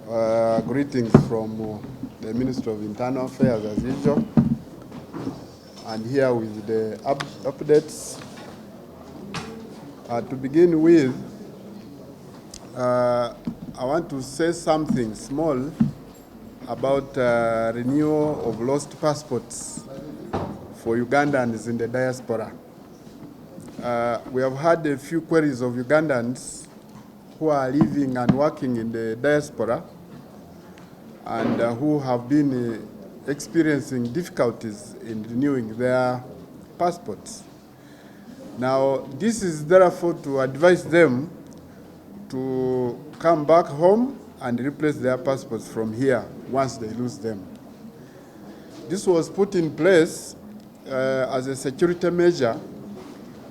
Greetings from the Ministry of Internal Affairs as usual. And here with the updates. To begin with, I want to say something small about renewal of lost passports for Ugandans in the diaspora. We have had a few queries of Ugandans who are living and working in the diaspora and who have been experiencing difficulties in renewing their passports. Now, this is therefore to advise them to come back home and replace their passports from here once they lose them. This was put in place as a security measure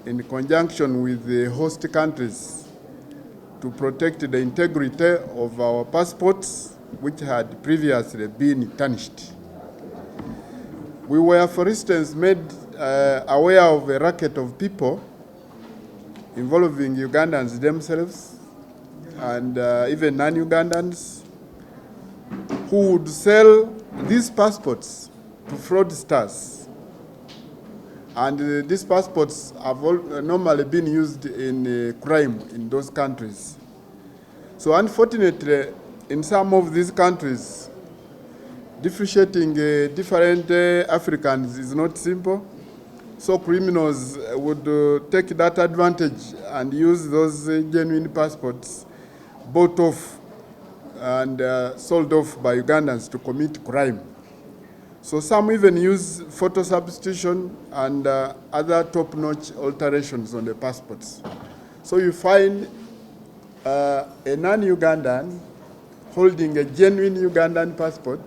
in conjunction with the host countries to protect the integrity of our passports, which had previously been tarnished. We were, for instance, made aware of a racket of people involving Ugandans themselves and even non-Ugandans who would sell these passports to fraudsters. And these passports have normally been used in crime in those countries. So unfortunately, in some of these countries, differentiating different Africans is not simple. So criminals would take that advantage and use those genuine passports bought off and sold off by Ugandans to commit crime. So some even use photo substitution and other top-notch alterations on the passports. So you find a non-Ugandan holding a genuine Ugandan passport,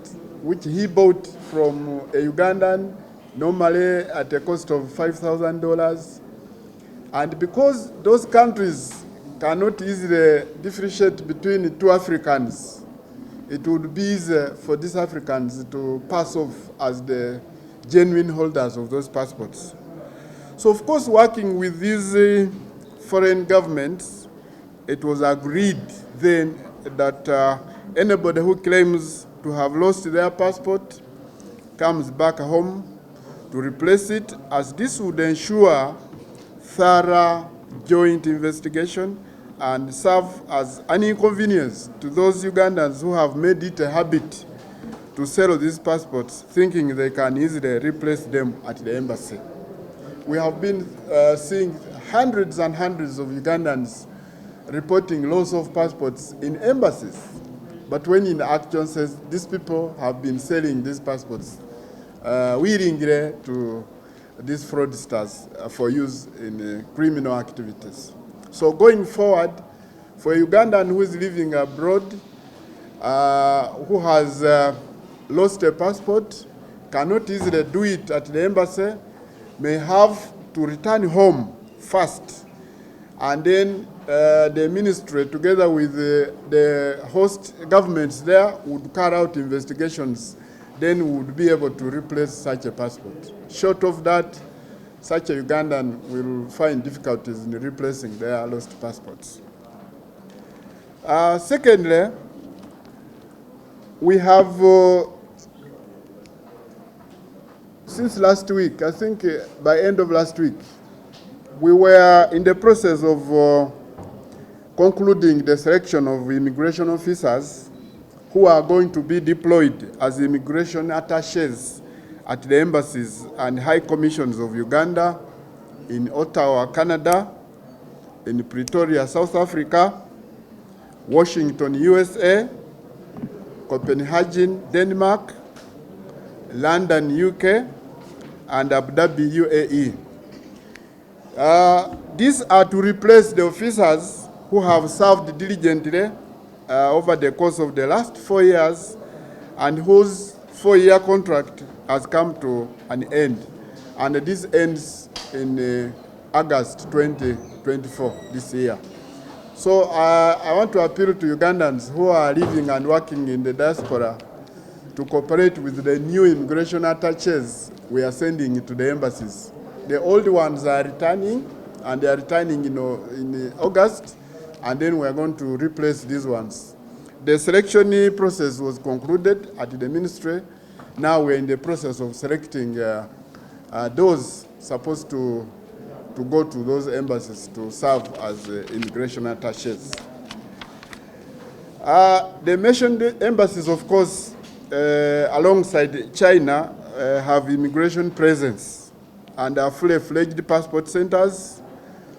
which he bought from a Ugandan, normally at a cost of $5,000. And because those countries cannot easily differentiate between two Africans, it would be easy for these Africans to pass off as the genuine holders of those passports. So, of course, working with these foreign governments, it was agreed then that anybody who claims to have lost their passport comes back home to replace it, as this would ensure thorough joint investigation and serve as an inconvenience to those Ugandans who have made it a habit to sell these passports, thinking they can easily replace them at the embassy. We have been seeing hundreds and hundreds of Ugandans reporting loss of passports in embassies. But when in action says these people have been selling these passports willingly to these fraudsters for use in criminal activities. So going forward, for a Ugandan who is living abroad, who has lost a passport, cannot easily do it at the embassy, may have to return home first. And then the ministry, together with the host governments there, would carry out investigations, then would be able to replace such a passport. Short of that, such a Ugandan will find difficulties in replacing their lost passports. Secondly, we have, since last week, I think by end of last week, we were in the process of concluding the selection of immigration officers who are going to be deployed as immigration attaches at the embassies and high commissions of Uganda, in Ottawa, Canada, in Pretoria, South Africa, Washington, USA, Copenhagen, Denmark, London, UK, and Abu Dhabi, UAE. These are to replace the officers who have served diligently over the course of the last 4 years and whose 4-year contract has come to an end. And this ends in August 2024, this year. So I want to appeal to Ugandans who are living and working in the diaspora to cooperate with the new immigration attaches we are sending to the embassies. The old ones are returning, and they are returning in August, and then we are going to replace these ones. the selection process was concluded at the ministry. Now we're in the process of selecting those supposed to go to those embassies to serve as immigration attaches. The mentioned embassies, of course, alongside China, have immigration presence and are fully-fledged passport centers.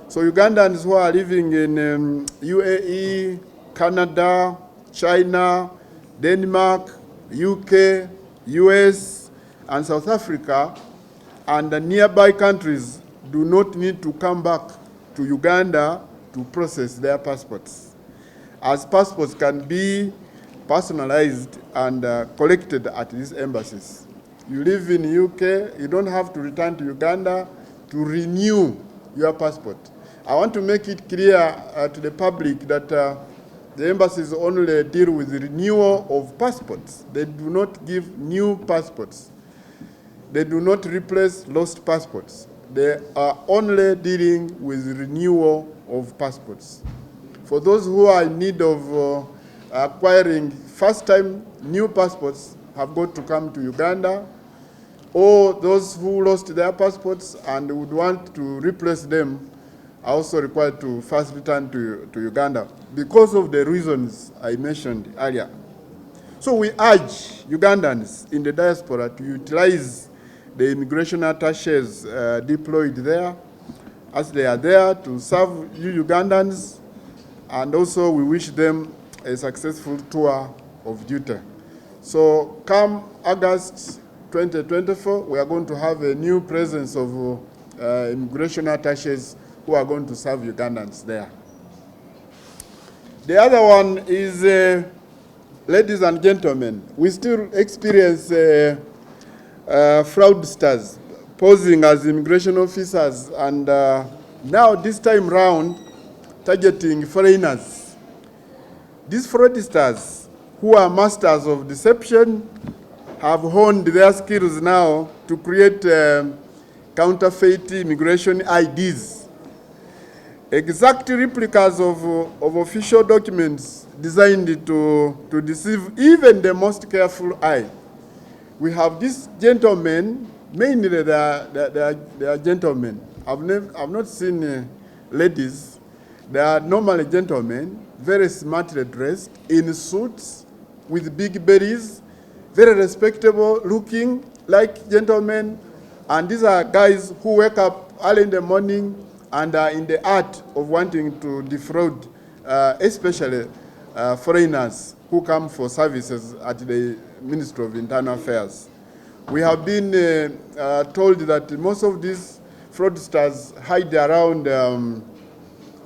So Ugandans who are living in UAE, Canada, China, Denmark, UK, US, and South Africa, and the nearby countries do not need to come back to Uganda to process their passports, as passports can be personalized and collected at these embassies. You live in UK, you don't have to return to Uganda to renew your passport. I want to make it clear to the public that the embassies only deal with the renewal of passports. They do not give new passports. They do not replace lost passports. They are only dealing with renewal of passports. For those who are in need of acquiring first-time new passports, have got to come to Uganda, or those who lost their passports and would want to replace them are also required to first return to Uganda because of the reasons I mentioned earlier. So we urge Ugandans in the diaspora to utilize the immigration attaches deployed there, as they are there to serve you Ugandans, and also we wish them a successful tour of duty. So come August 2024, we are going to have a new presence of immigration attaches who are going to serve Ugandans there. The other one is, ladies and gentlemen, we still experience fraudsters posing as immigration officers and now this time round targeting foreigners. These fraudsters, who are masters of deception, have honed their skills now to create counterfeit immigration IDs, exact replicas of official documents designed to deceive even the most careful eye. We have these gentlemen, mainly they are gentlemen. I've not seen ladies. They are normally gentlemen, very smartly dressed, in suits, with big bellies, very respectable looking, like gentlemen. And these are guys who wake up early in the morning and are in the art of wanting to defraud, especially foreigners who come for services at the Ministry of Internal Affairs. We have been told that most of these fraudsters hide around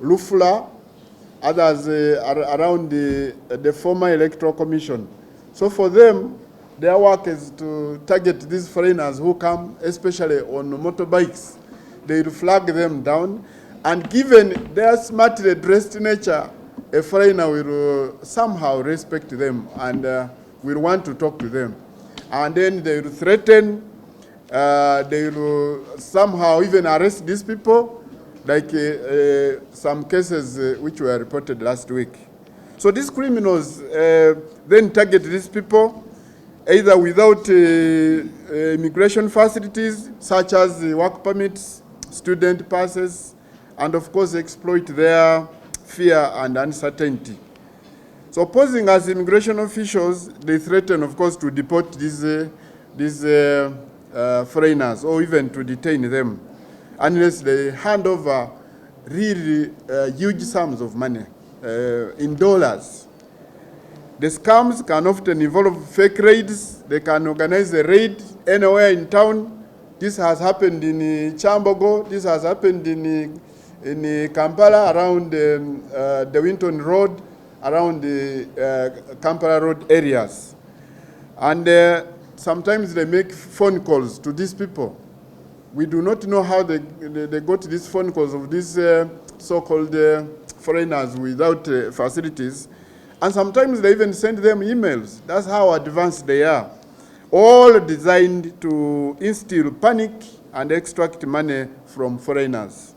Lufula, others around the former Electoral Commission. So for them, their work is to target these foreigners who come, especially on motorbikes. They will flag them down, and given their smartly dressed nature, a foreigner will somehow respect them and will want to talk to them. And then they will threaten, they will somehow even arrest these people, like some cases which were reported last week. So these criminals then target these people, either without immigration facilities, such as work permits, student passes, and of course exploit their fear and uncertainty. So posing as immigration officials, they threaten, of course, to deport these foreigners or even to detain them unless they hand over really huge sums of money in dollars. The scams can often involve fake raids. They can organize a raid anywhere in town. This has happened in Chambogo. This has happened in Kampala, around the Winton Road, around the Kampala Road areas. And sometimes they make phone calls to these people. We do not know how they got these phone calls of these so-called foreigners without facilities. And sometimes they even send them emails. That's how advanced they are. All designed to instill panic and extract money from foreigners.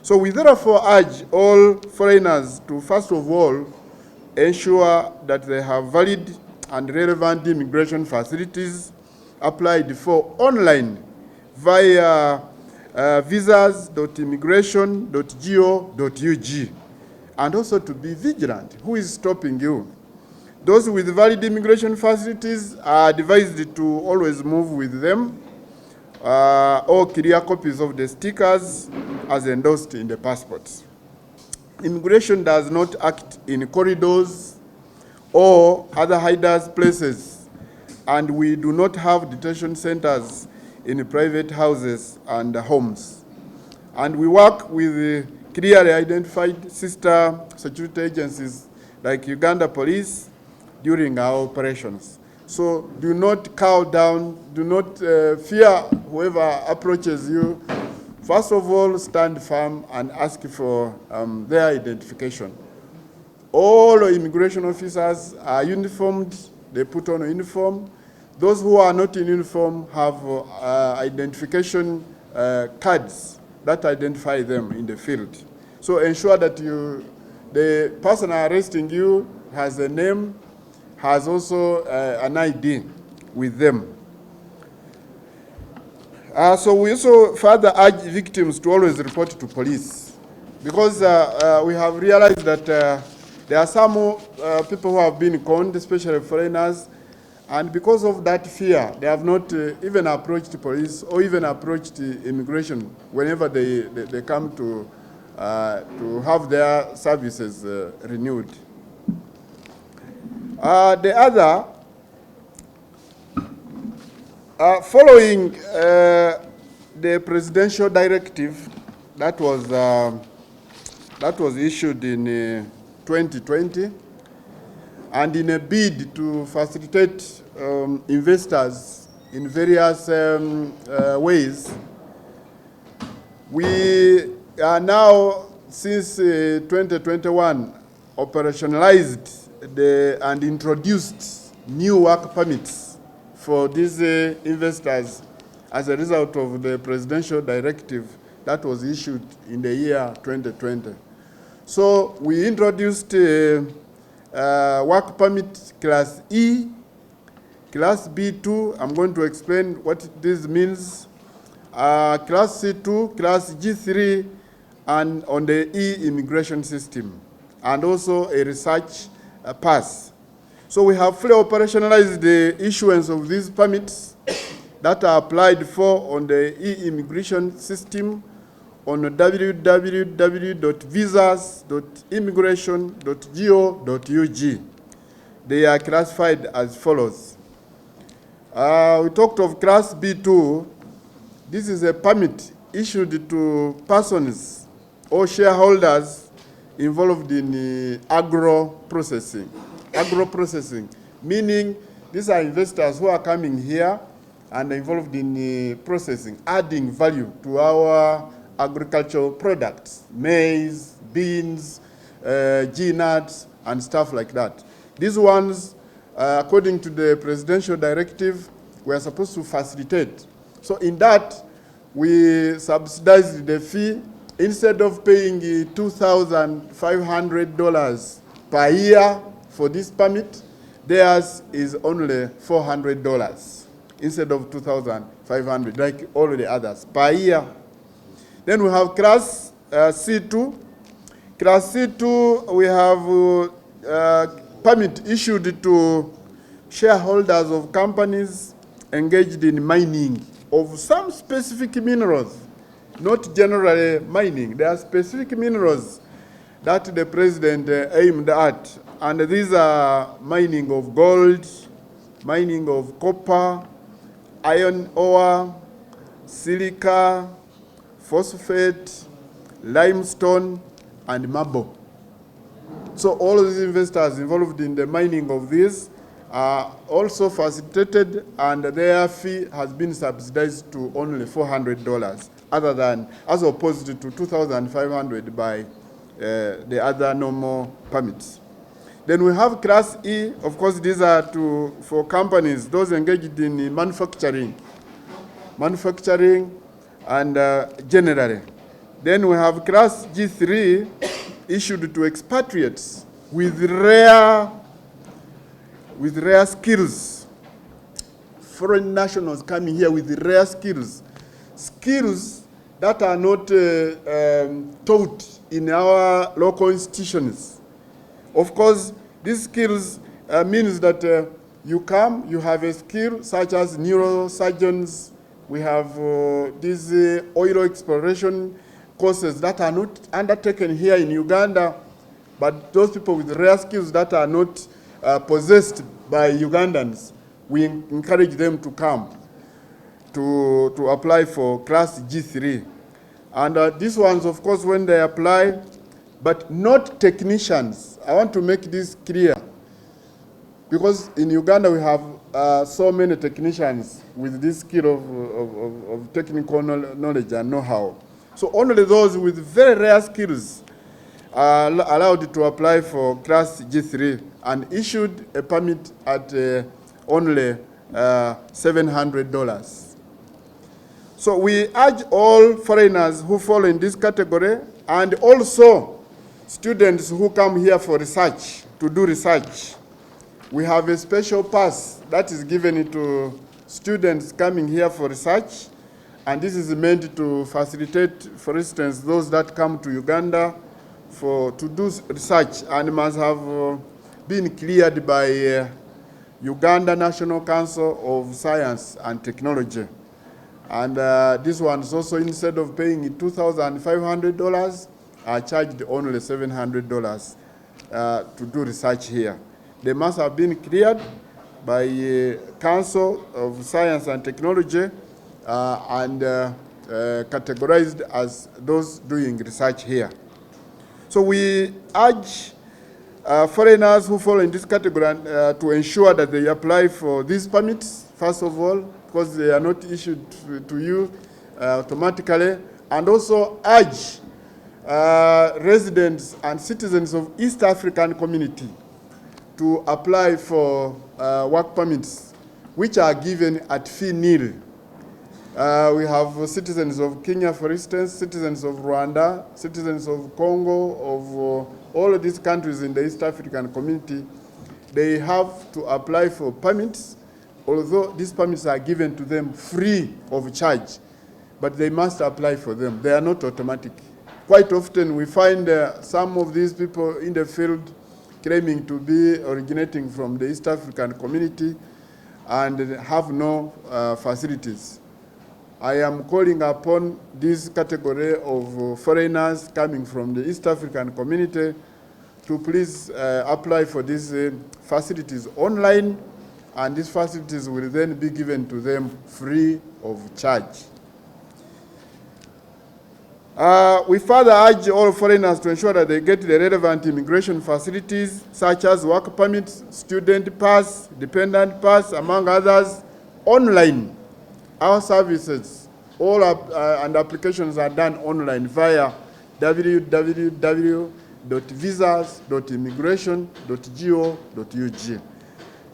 So we therefore urge all foreigners to, first of all, ensure that they have valid and relevant immigration facilities applied for online via visas.immigration.go.ug, and also to be vigilant. Who is stopping you? Those with valid immigration facilities are advised to always move with them or clear copies of the stickers as endorsed in the passports. Immigration does not act in corridors or other hiders places, and we do not have detention centers in private houses and homes. And we work with clearly identified sister security agencies like Uganda Police during our operations. So do not cow down, do not fear whoever approaches you. First of all, stand firm and ask for their identification. All immigration officers are uniformed, they put on a uniform. Those who are not in uniform have identification cards that identify them in the field. So ensure that the person arresting you has a name, has also an ID with them. So we also further urge victims to always report to police, because we have realized that there are some people who have been conned, especially foreigners, and because of that fear, they have not even approached police or even approached immigration whenever they come to have their services renewed. The other, following the presidential directive that was issued in 2020, and in a bid to facilitate investors in various ways, we are now, since 2021, operationalized and introduced new work permits for these investors as a result of the presidential directive that was issued in the year 2020. So we introduced work permit class E, class B2, I'm going to explain what this means, class C2, class G3, and on the e-immigration system, and also a research pass. So we have fully operationalized the issuance of these permits that are applied for on the e-immigration system on www.visas.immigration.go.ug. They are classified as follows. We talked of class B2. This is a permit issued to persons or shareholders involved in agro-processing. Agro-processing, meaning these are investors who are coming here and involved in processing, adding value to our agricultural products, maize, beans, nuts, and stuff like that. These ones, according to the presidential directive, we are supposed to facilitate. So in that, we subsidized the fee. Instead of paying $2,500 per year for this permit, theirs is only $400 instead of $2,500, like all the others, per year. Then we have class C2. Class C2, we have permit issued to shareholders of companies engaged in mining of some specific minerals, not generally mining. There are specific minerals that the president aimed at, and these are mining of gold, mining of copper, iron ore, silica, phosphate, limestone, and marble. So all of these investors involved in the mining of these are also facilitated, and their fee has been subsidized to only $400, as opposed to $2,500 by the other normal permits. Then we have class E. Of course, these are for companies, those engaged in manufacturing and generally. Then we have class G3 issued to expatriates with rare skills. Foreign nationals coming here with rare skills. Skills that are not taught in our local institutions. Of course, these skills means that you come, you have a skill such as neurosurgeons. We have these oil exploration courses that are not undertaken here in Uganda, but those people with rare skills that are not possessed by Ugandans, we encourage them to come to apply for class G3. And these ones, of course, when they apply, but not technicians. I want to make this clear, because in Uganda we have so many technicians with this skill of technical knowledge and know-how. So only those with very rare skills are allowed to apply for class G3 and issued a permit at only $700. So we urge all foreigners who fall in this category, and also students who come here for research, to do research. We have a special pass that is given to students coming here for research, and this is meant to facilitate, for instance, those that come to Uganda to do research and must have been cleared by Uganda National Council of Science and Technology. And this one is also, instead of paying $2,500, are charged only $700 to do research here. They must have been cleared by Council of Science and Technology and categorized as those doing research here. So we urge foreigners who fall in this category to ensure that they apply for these permits, first of all, because they are not issued to you automatically, and also urge residents and citizens of East African community to apply for work permits, which are given at fee nil. We have citizens of Kenya, for instance, citizens of Rwanda, citizens of Congo, of all of these countries in the East African community. They have to apply for permits, although these permits are given to them free of charge, but they must apply for them. They are not automatic. Quite often we find some of these people in the field claiming to be originating from the East African community and have no facilities. I am calling upon this category of foreigners coming from the East African community to please apply for these facilities online, and these facilities will then be given to them free of charge. We further urge all foreigners to ensure that they get the relevant immigration facilities, such as work permits, student pass, dependent pass, among others, online. Our services, all and applications are done online via www.visas.immigration.go.ug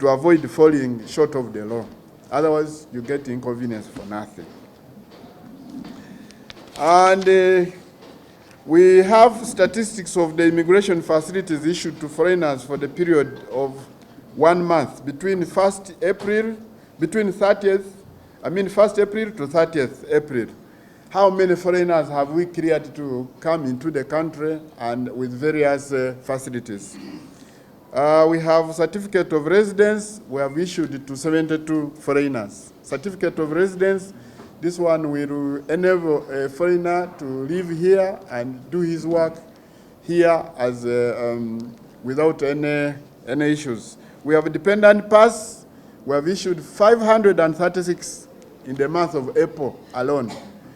to avoid falling short of the law. Otherwise, you get inconvenience for nothing. And we have statistics of the immigration facilities issued to foreigners for the period of 1 month between 1st April to 30th April. How many foreigners have we cleared to come into the country and with various facilities? We have certificate of residence. We have issued to 72 foreigners. Certificate of residence, this one will enable a foreigner to live here and do his work here as without any issues. We have a dependent pass. We have issued 536 in the month of April alone.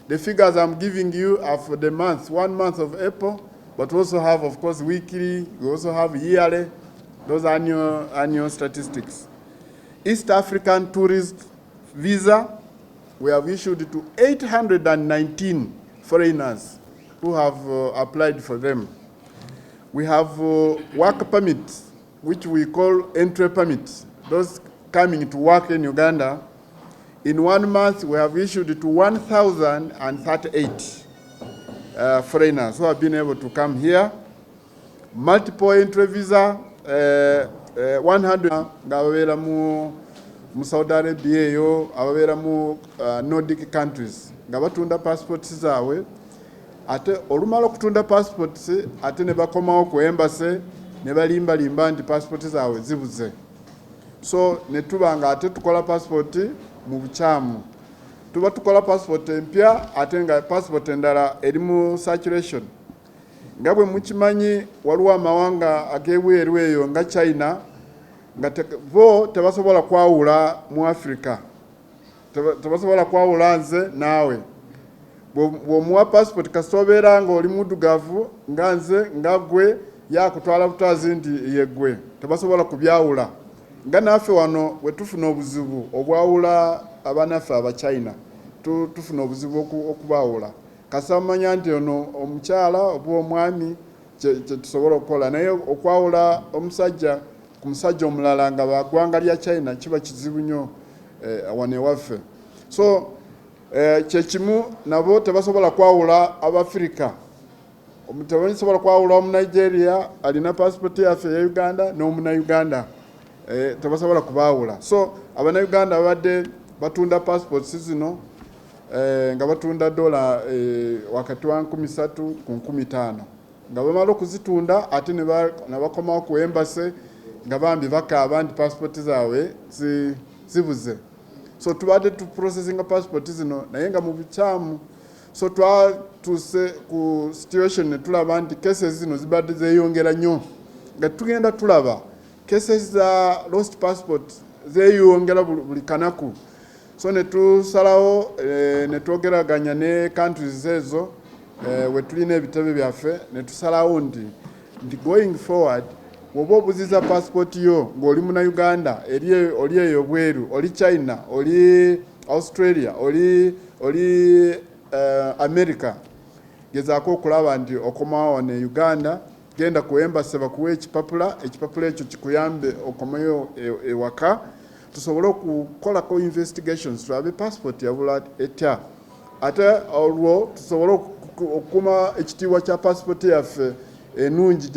The figures I'm giving you are for the month, 1 month of April, but also have, of course, weekly. We also have yearly, those annual statistics. East African tourist visa, we have issued to 819 foreigners who have applied for them. We have work permits, which we call entry permits, those coming to work in Uganda. In 1 month, we have issued to 1,038 foreigners who have been able to come here. multiple entry visa 100 ngababera mu Saudi Arabia eyo ababera mu Nordic countries ngabatunda passports zaabwe ate olumala okutunda passports ate ne bakomawo ku embassy ne balimba nti passports zaabwe zibuze. So ne tubanga ate tukola passport mu bukyamu. Tuba tukola passport empya ate nga passport endala eri mu circulation. Nga bwe mukimanyi waliwo amawanga ag'ebweru eyo nga China nga bo tebasobola kwawula mu Africa. Tebasobola kwawula nze naawe. Bw'omuwa passport kasobeera nga oli muddugavu nga nze nga gwe yakutwala butazi nti yegwe. Tebasobola kubyawula. Nga naffe wano we tufuna obuzibu obwawula abanaffe aba China. Tufuna obuzibu okubaawula. Kasamanya nti ono omukyala oba omwami kye tusobola okukola naye okwawula omusajja ku musajja omulala nga bagwanga lya China kiba kizibu nnyo wane waffe. So kyekimu nabo tebasobola kwawula Abafrika. Tebasobola kwawula Omunigeria alina passport yaffe ya Uganda n'Omunauganda tebasobola kubaawula. So Abanauganda babadde batunda passports zino nga batunda dola wakati wa 13 ku 15 nga bamala okuzitunda ate ne bakomawo ku embassy nga bambi bakaaba nti passport zaabwe zibuze. So tubadde tu processing passport zino naye nga mu bukyamu. So twatuuse ku situation ne tulaba nti cases zino zibadde zeeyongera nnyo nga tugenda tulaba cases za lost passport zeeyongera buli kanaku. So ne tusalawo ne twogeraganya ne countries ezo we tulina ebitebe byaffe ne tusalawo nti going forward woba obuziza passport yo ng'oli muna Uganda oli eyo bweru oli China oli Australia oli America gezaako okulaba nti okomawo ne Uganda genda ku embassy bakuwa ekipapula ekyo kikuyambe okomayo ewaka tusobole okukolako investigations tulabe passport yabula etya ate olwo tusobole okukuma ekitiibwa kya passport yaffe enungi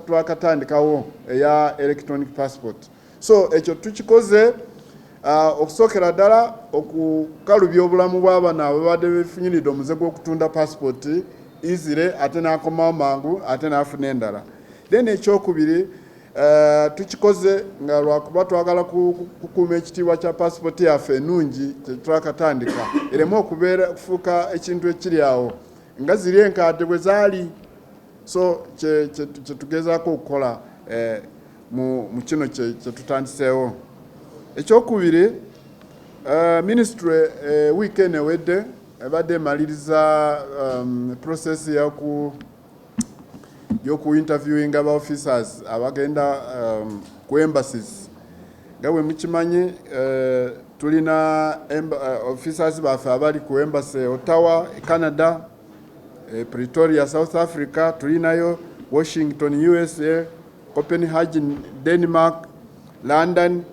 twakatandikawo eya electronic passport. So ekyo tukikoze okusookera ddala okukalubya obulamu bw'abana ababadde beefunyiridde omuze gw'okutunda passport izire ate n'akomawo mangu ate n'afuna endala. Then ekyokubiri tukikoze nga lwakuba twagala kukuuma ekitiibwa kya passport yaffe enungi twakatandika ereme okufuuka ekintu ekiri awo nga ziri enkaate bwe zaali. So kyetugezaako okukola mu kino kyetutandiseewo. Ekyokubiri ministry weekend ewedde ebadde emaliriza process yoku interviewing aba officers abagenda ku embassies. Nga bwe mukimanyi tulina officers baffe abali ku embassy Ottawa Canada, Pretoria South Africa, tulinayo Washington USA, Copenhagen Denmark, London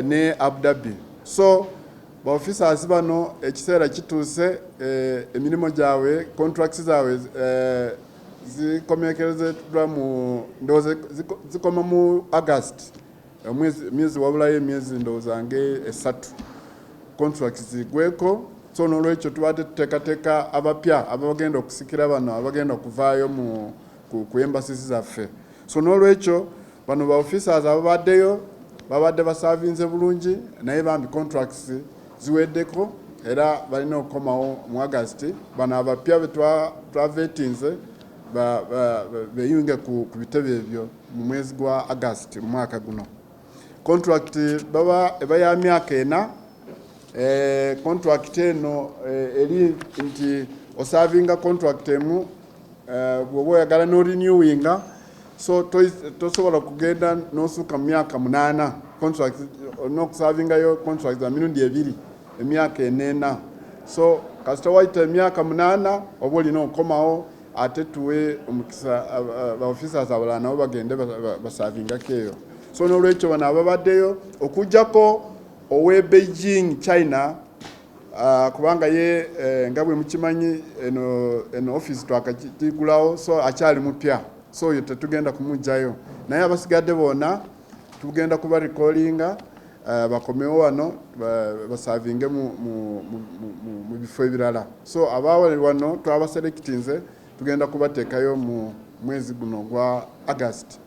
ne Abu Dhabi. So ba officers bano ekiseera kituuse emirimu gyabwe contracts zaabwe zikomekerezebwa mu ndoze zikoma mu August mwezi wabulayo emyezi ndowooza esatu contracts zigweko. So n'olwekyo tubadde tuteekateeka abapya abagenda okusikira bano abagenda okuvaayo ku embassies zaffe. So n'olwekyo bano ba officers ababaddeyo babadde basavinze bulungi naye bambi contracts ziweddeko era balina okukomawo mu August. Bano abapya twavetinze beyunge ku bitebe ebyo mu mwezi gwa August mu mwaka guno. Contract eba ya myaka 4. Contract eno eri nti osavinga contract emu bw'oba oyagala n'orenewinga so tosobola kugenda n'osuuka mu myaka 8 contract n'okusavingayo contract za mirundi 2 emyaka 4. So kasita wayita emyaka 8 oba olina okukomawo ate tuwe omukisa ba officers abalala nabo bagende basavingako eyo. So n'olwekyo bano ababaddeyo okujjako owe Beijing China kubanga ye nga bwe mukimanyi eno office twakatigulawo so akyali mupya so oyo tetugenda kumugjayo naye abasigadde bona tugenda kuba recallinga bakomewo wano basavinge mu bifo ebirala so abaawali wano twabaselectinze tugenda kubateekayo mu mwezi guno gwa August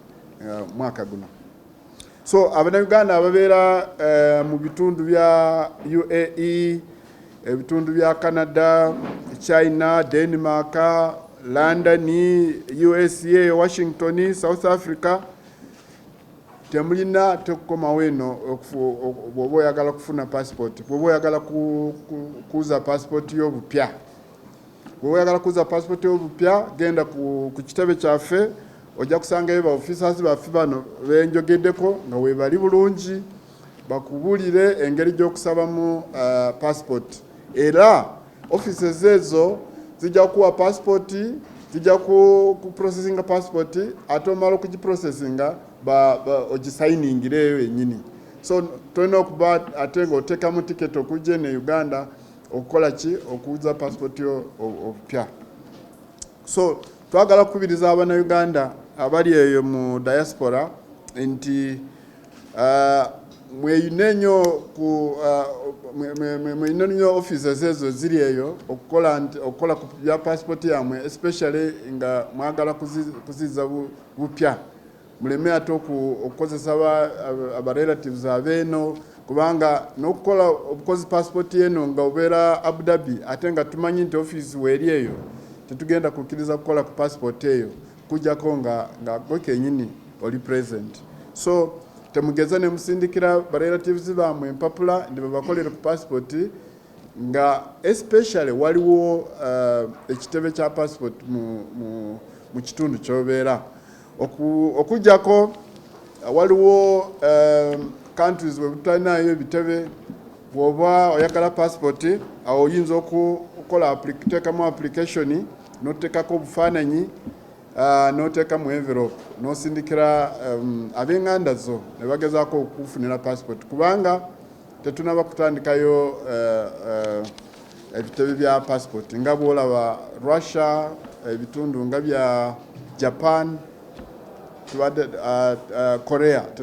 mwaka guno so Abannayuganda ababeera mu bitundu bya UAE ebitundu bya Canada, China, Denmark, London, USA, Washington, South Africa temulina tekukoma eno bw'oba oyagala kufuna passport bw'oba oyagala kuuza passport y'obupya bw'oba oyagala kuuza passport y'obupya genda ku kitebe kyaffe ojja kusangayo ba officers baffe bano benjogeddeko nga weebali bulungi bakubuulire engeri gy'okusabamu passport era offices ezo zijja kuwa passport zijja ku processing passport ate omala okugiprocessinga ogisayiningireyo yennyini so tolina okuba ate ng'oteekamu ticket okujja ne Uganda okukola ki okuuza passport yo obupya so twagala kukubiriza Abannayuganda abali eyo mu diaspora nti mweyune nnyo offices ezo ziri eyo okukola ku bya passport yamwe especially nga mwagala kuziza bupya muleme ate okukozesa abarelatives abeeno kubanga n'okukola obukozi passport eno nga obeera Abu Dhabi ate nga tumanyi nti office weeri eyo tetugenda kukkiriza kukola ku passport eyo kujjako nga gwe kennyini oli present so temugeza ne musindikira barelatives bammwe empapula ndi babakolere ku passport nga especially waliwo ekitebe kya passport mu kitundu ky'obeera okujjako waliwo countries we butalinayo ebitebe bw'oba oyagala passport awo oyinza okuteekamu application n'oteekako obufaananyi n'oteeka mu envelope n'osindikira ab'enganda zo ne bagezaako okufunira passport kubanga tetunaba kutandikayo ebitebe bya passport nga bw'olaba Russia ebitundu nga bya Japan Korea